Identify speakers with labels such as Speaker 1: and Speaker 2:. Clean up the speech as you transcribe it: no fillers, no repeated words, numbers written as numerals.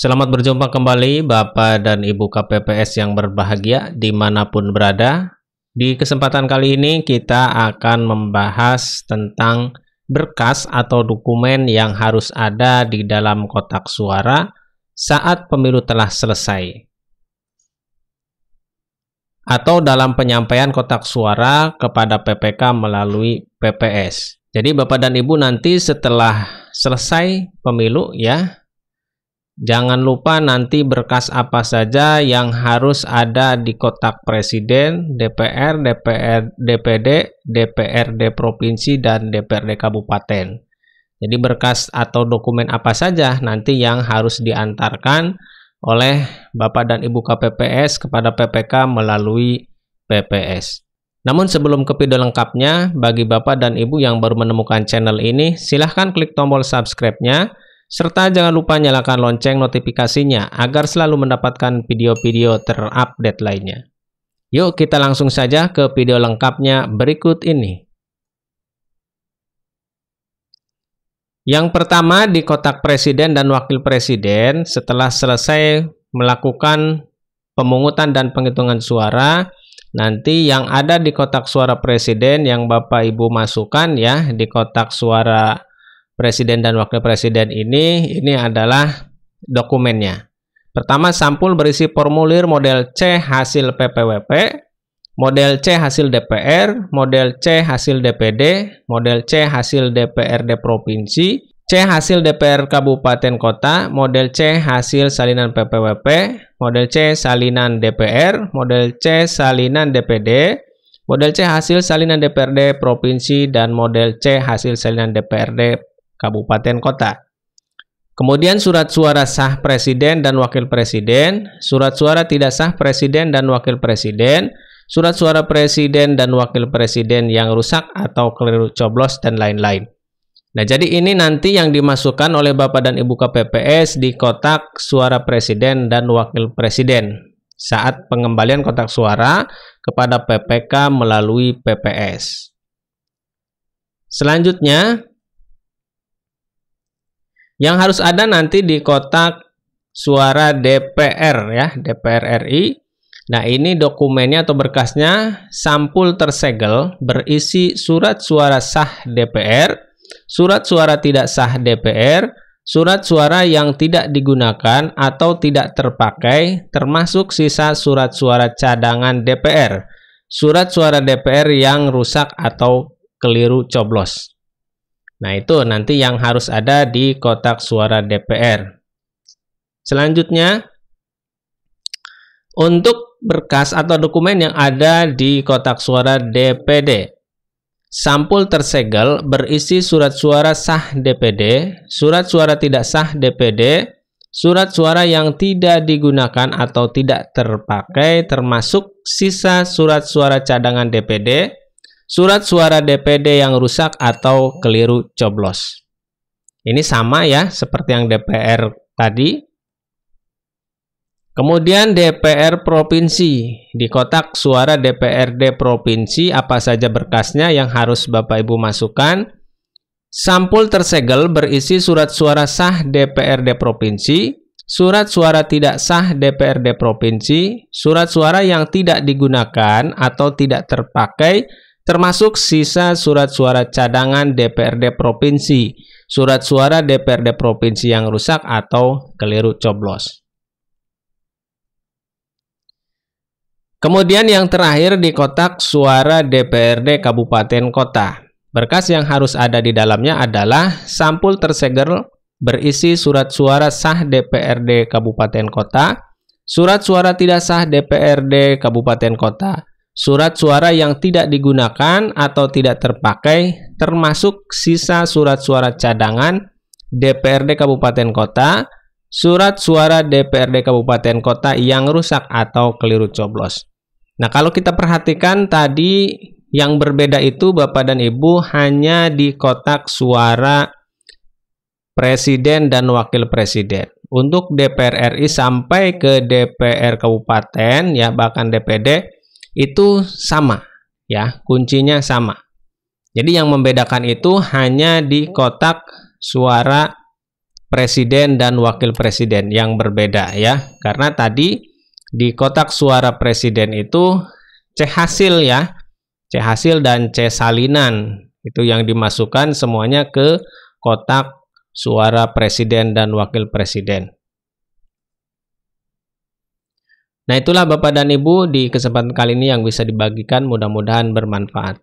Speaker 1: Selamat berjumpa kembali Bapak dan Ibu KPPS yang berbahagia dimanapun berada. Di kesempatan kali ini kita akan membahas tentang berkas atau dokumen yang harus ada di dalam kotak suara saat pemilu telah selesai, atau dalam penyampaian kotak suara kepada PPK melalui PPS. Jadi Bapak dan Ibu nanti setelah selesai pemilu ya, jangan lupa nanti berkas apa saja yang harus ada di kotak Presiden, DPR, DPD, DPRD Provinsi, dan DPRD Kabupaten. Jadi berkas atau dokumen apa saja nanti yang harus diantarkan oleh Bapak dan Ibu KPPS kepada PPK melalui PPS. Namun sebelum ke video lengkapnya, bagi Bapak dan Ibu yang baru menemukan channel ini, silahkan klik tombol subscribe-nya, serta jangan lupa nyalakan lonceng notifikasinya agar selalu mendapatkan video-video terupdate lainnya. Yuk kita langsung saja ke video lengkapnya berikut ini. Yang pertama, di kotak Presiden dan Wakil Presiden setelah selesai melakukan pemungutan dan penghitungan suara, nanti yang ada di kotak suara Presiden yang Bapak Ibu masukkan ya di kotak suara Presiden dan Wakil Presiden ini adalah dokumennya. Pertama, sampul berisi formulir model C hasil PPWP, model C hasil DPR, model C hasil DPD, model C hasil DPRD Provinsi, C hasil DPR Kabupaten Kota, model C hasil salinan PPWP, model C salinan DPR, model C salinan DPD, model C hasil salinan DPRD Provinsi, dan model C hasil salinan DPRD Kabupaten Kota. Kemudian surat suara sah Presiden dan Wakil Presiden, surat suara tidak sah Presiden dan Wakil Presiden, surat suara Presiden dan Wakil Presiden yang rusak atau keliru coblos, dan lain-lain. Nah, jadi ini nanti yang dimasukkan oleh Bapak dan Ibu KPPS di kotak suara Presiden dan Wakil Presiden saat pengembalian kotak suara kepada PPK melalui PPS. Selanjutnya, yang harus ada nanti di kotak suara DPR ya, DPR RI. Nah, ini dokumennya atau berkasnya sampul tersegel berisi surat suara sah DPR, surat suara tidak sah DPR, surat suara yang tidak digunakan atau tidak terpakai termasuk sisa surat suara cadangan DPR, surat suara DPR yang rusak atau keliru coblos. Nah, itu nanti yang harus ada di kotak suara DPR. Selanjutnya, untuk berkas atau dokumen yang ada di kotak suara DPD, sampul tersegel berisi surat suara sah DPD, surat suara tidak sah DPD, surat suara yang tidak digunakan atau tidak terpakai termasuk sisa surat suara cadangan DPD, surat suara DPD yang rusak atau keliru coblos. Ini sama ya seperti yang DPR tadi. Kemudian DPR Provinsi, di kotak suara DPRD Provinsi apa saja berkasnya yang harus Bapak Ibu masukkan. Sampul tersegel berisi surat suara sah DPRD Provinsi, surat suara tidak sah DPRD Provinsi, surat suara yang tidak digunakan atau tidak terpakai termasuk sisa surat suara cadangan DPRD Provinsi, surat suara DPRD Provinsi yang rusak atau keliru coblos. Kemudian yang terakhir di kotak suara DPRD Kabupaten Kota. Berkas yang harus ada di dalamnya adalah sampul tersegel berisi surat suara sah DPRD Kabupaten Kota, surat suara tidak sah DPRD Kabupaten Kota, surat suara yang tidak digunakan atau tidak terpakai termasuk sisa surat suara cadangan DPRD Kabupaten Kota, surat suara DPRD Kabupaten Kota yang rusak atau keliru coblos. Nah, kalau kita perhatikan tadi yang berbeda itu Bapak dan Ibu hanya di kotak suara Presiden dan Wakil Presiden. Untuk DPR RI sampai ke DPR Kabupaten ya, bahkan DPD itu sama ya, kuncinya sama. Jadi yang membedakan itu hanya di kotak suara presiden dan wakil presiden yang berbeda ya. Karena tadi di kotak suara presiden itu C hasil ya. C hasil dan C salinan itu yang dimasukkan semuanya ke kotak suara presiden dan wakil presiden. Nah, itulah Bapak dan Ibu di kesempatan kali ini yang bisa dibagikan, mudah-mudahan bermanfaat.